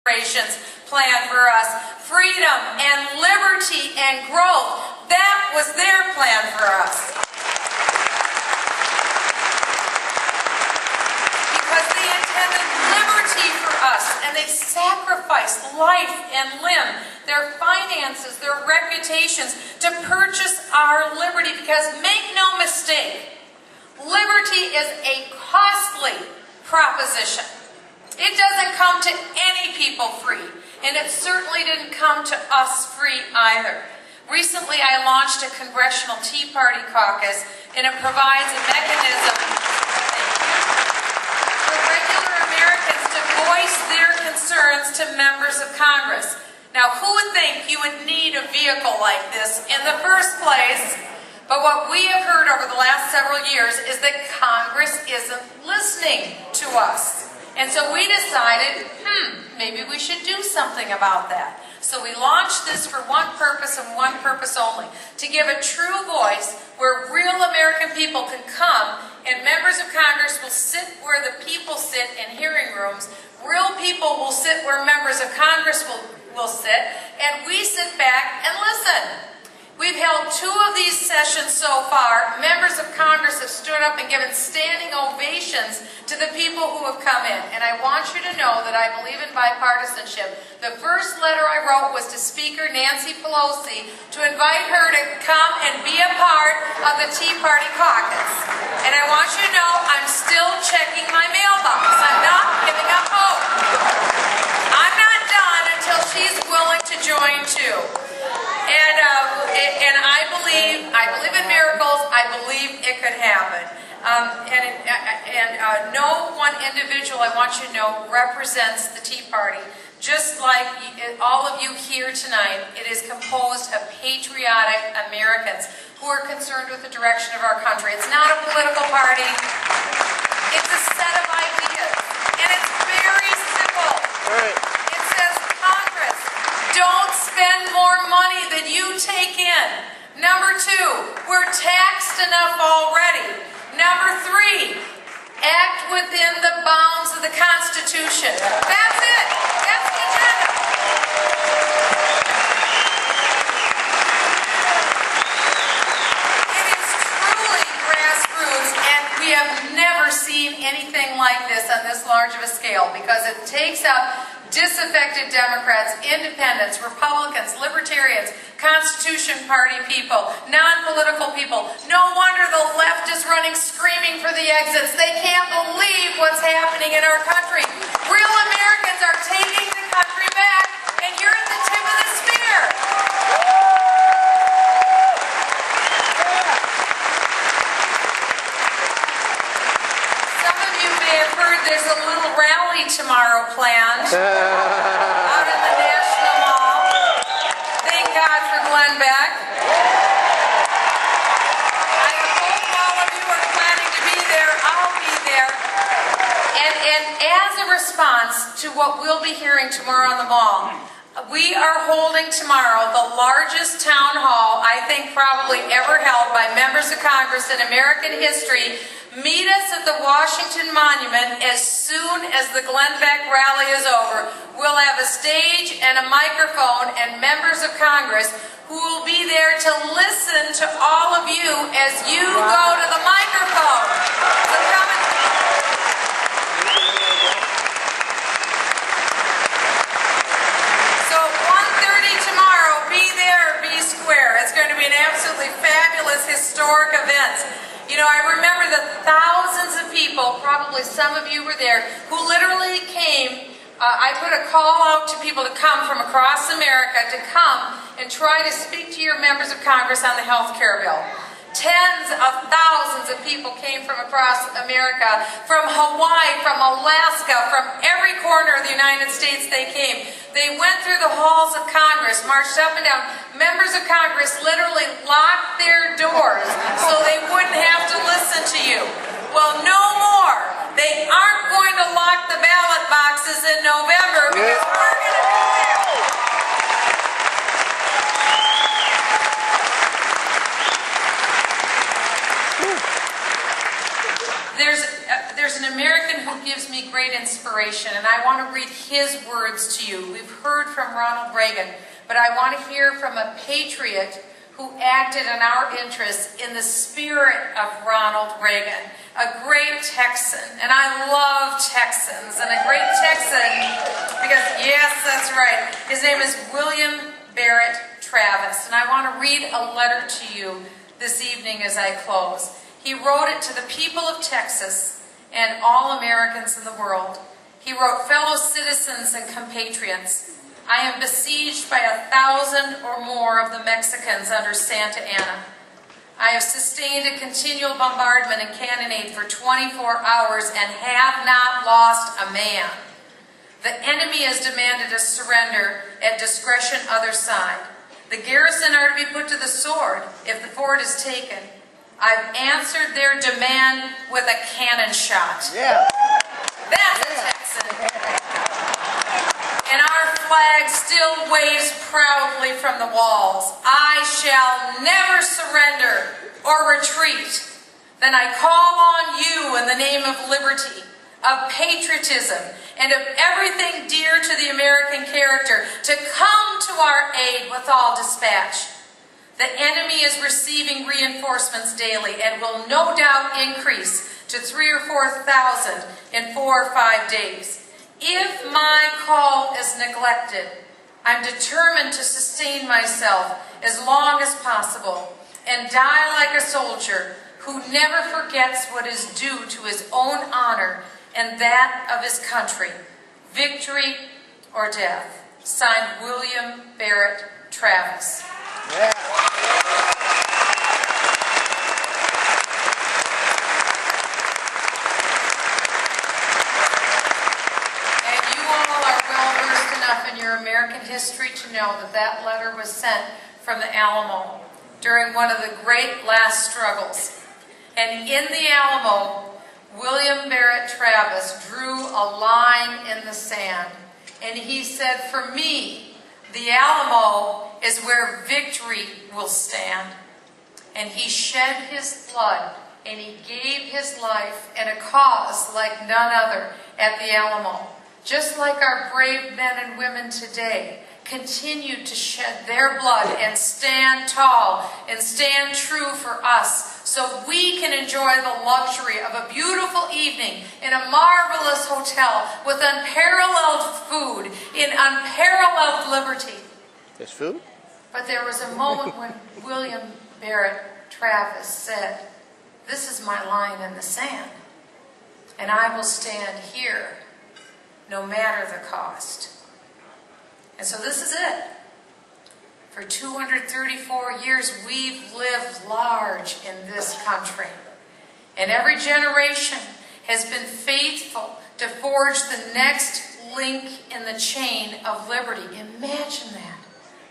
plan for us, freedom and liberty and growth. That was their plan for us. Because they intended liberty for us, and they sacrificed life and limb, their finances, their reputations, to purchase our liberty. Because make no mistake, liberty is a costly proposition. It doesn't come to any people free, and it certainly didn't come to us free either. Recently, I launched a Congressional Tea Party caucus, and it provides a mechanism for regular Americans to voice their concerns to members of Congress. Now, who would think you would need a vehicle like this in the first place? But what we have heard over the last several years is that Congress isn't listening to us. And so we decided, maybe we should do something about that. So we launched this for one purpose and one purpose only: to give a true voice where real American people can come, and members of Congress will sit where the people sit in hearing rooms. Real people will sit where members of Congress will sit, and we sit back and listen. We've held 2 of these sessions so far. Members of Congress have stood up and given standing ovations to the people who have come in. And I want you to know that I believe in bipartisanship. The first letter I wrote was to Speaker Nancy Pelosi to invite her to come and be a part of the Tea Party caucus. And I want you to know I'm still checking my mailbox. I'm not giving up hope. I'm not done until she's willing to join too. And I believe in miracles. I believe it could happen. No one individual, I want you to know, represents the Tea Party. Just like all of you here tonight, it is composed of patriotic Americans who are concerned with the direction of our country. It's not a political party. It's a set of ideas. And it's very simple. It says, Congress, don't spend more money than you take in. Number 2, we're taxed enough already. Number 3, act within the bounds of the Constitution. That's it. That's the agenda. It is truly grassroots, and we have never seen anything like this on this large of a scale, because it takes up disaffected Democrats, independents, Republicans, libertarians, Constitution Party people, non-political people. No wonder the left is running screaming for the exits. They can't believe what's happening in our country. Real Americans are taking the country back, and you're at the tip of the spear. Some of you may have heard there's a little rally tomorrow planned out in the National Mall. Thank God for Glenn Beck. I hope all of you are planning to be there. I'll be there. And as a response to what we'll be hearing tomorrow on the Mall, we are holding tomorrow the largest town hall, I think probably ever held by members of Congress in American history. Meet us at the Washington Monument as soon as the Glenn Beck rally is over. We'll have a stage and a microphone and members of Congress who will be there to listen to all of you as you go to the microphone. So come and So 1:30 tomorrow, be there, be square. It's going to be an absolutely fabulous historic event. You know, I remember the thousands of people, probably some of you were there, who literally came. I put a call out to people to come from across America to come and try to speak to your members of Congress on the health care bill. Tens of thousands of people came from across America, from Hawaii, from Alaska, from every corner of the United States they came. They went through the halls of Congress, marched up and down. Members of Congress literally locked their doors so they wouldn't have to listen to you. Well, no more. They aren't going to lock the ballot boxes in November, because we're going to be there. There's an American who gives me great great inspiration, and I want to read his words to you. We've heard from Ronald Reagan, but I want to hear from a patriot who acted in our interests in the spirit of Ronald Reagan, a great Texan. And I love Texans, and a great Texan, because yes, that's right, his name is William Barrett Travis. And I want to read a letter to you this evening as I close. He wrote it to the people of Texas and all Americans in the world. He wrote, "Fellow citizens and compatriots, I am besieged by 1,000 or more of the Mexicans under Santa Anna. I have sustained a continual bombardment and cannonade for 24 hours and have not lost a man. The enemy has demanded a surrender at discretion other side. The garrison are to be put to the sword if the fort is taken. I've answered their demand with a cannon shot." Yeah. That's a Texan. "And our flag still waves proudly from the walls. I shall never surrender or retreat. Then I call on you in the name of liberty, of patriotism, and of everything dear to the American character to come to our aid with all dispatch. The enemy is receiving reinforcements daily and will no doubt increase to 3,000 or 4,000 in 4 or 5 days. If my call is neglected, I'm determined to sustain myself as long as possible and die like a soldier who never forgets what is due to his own honor and that of his country. Victory or death." Signed, William Barrett Travis. Yeah. In your American history to know that that letter was sent from the Alamo during one of the great last struggles. And in the Alamo, William Barrett Travis drew a line in the sand. And he said, "For me, the Alamo is where victory will stand." And he shed his blood and he gave his life in a cause like none other at the Alamo. Just like our brave men and women today continue to shed their blood and stand tall and stand true for us so we can enjoy the luxury of a beautiful evening in a marvelous hotel with unparalleled food in unparalleled liberty. There's food? But there was a moment when William Barrett Travis said, "This is my line in the sand, and I will stand here no matter the cost." And so this is it. For 234 years, we've lived large in this country. And every generation has been faithful to forge the next link in the chain of liberty. Imagine that.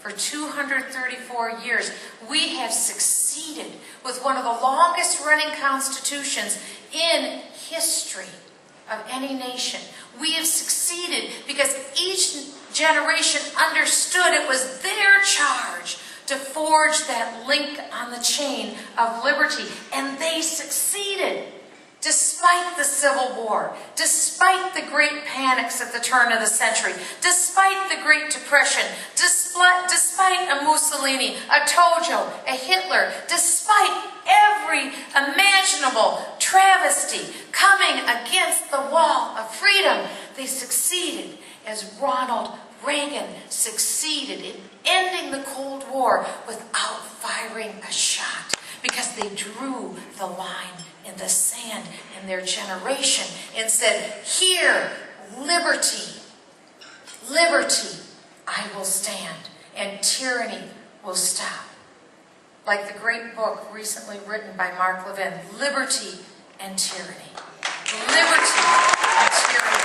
For 234 years, we have succeeded with one of the longest running constitutions in history of any nation. We have succeeded because each generation understood it was their charge to forge that link on the chain of liberty. And they succeeded. Despite the Civil War, despite the great panics at the turn of the century, despite the Great Depression, despite a Mussolini, a Tojo, a Hitler, despite every imaginable travesty coming against the wall of freedom, they succeeded as Ronald Reagan succeeded in ending the Cold War without firing a shot, because they drew the line in the sand in their generation and said, "Here, liberty, liberty, I will stand, and tyranny will stop." Like the great book recently written by Mark Levin, Liberty and Tyranny. Liberty and tyranny.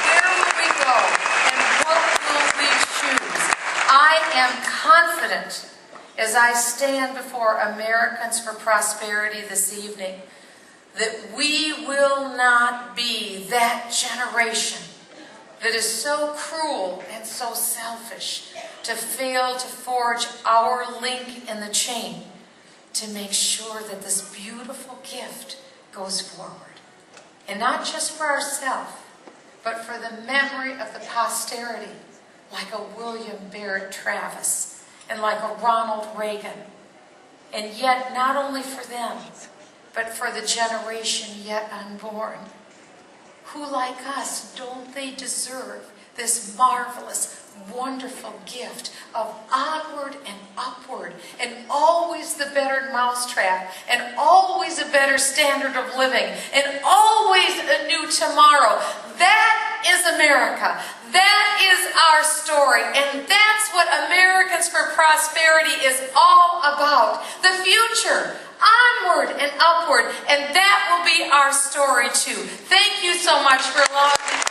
Where will we go and what will we choose? I am confident as I stand before Americans for Prosperity this evening, that we will not be that generation that is so cruel and so selfish to fail to forge our link in the chain to make sure that this beautiful gift goes forward. And not just for ourselves, but for the memory of the posterity, like a William Barrett Travis and like a Ronald Reagan. And yet, not only for them, but for the generation yet unborn, who, like us, don't they deserve this marvelous, wonderful gift of onward and upward, and always the better mousetrap, and always a better standard of living, and always a new tomorrow. That is America. That is our story, and that's what Americans for Prosperity is all about. The future, onward and upward, and that will be our story too. Thank you so much for allowing me.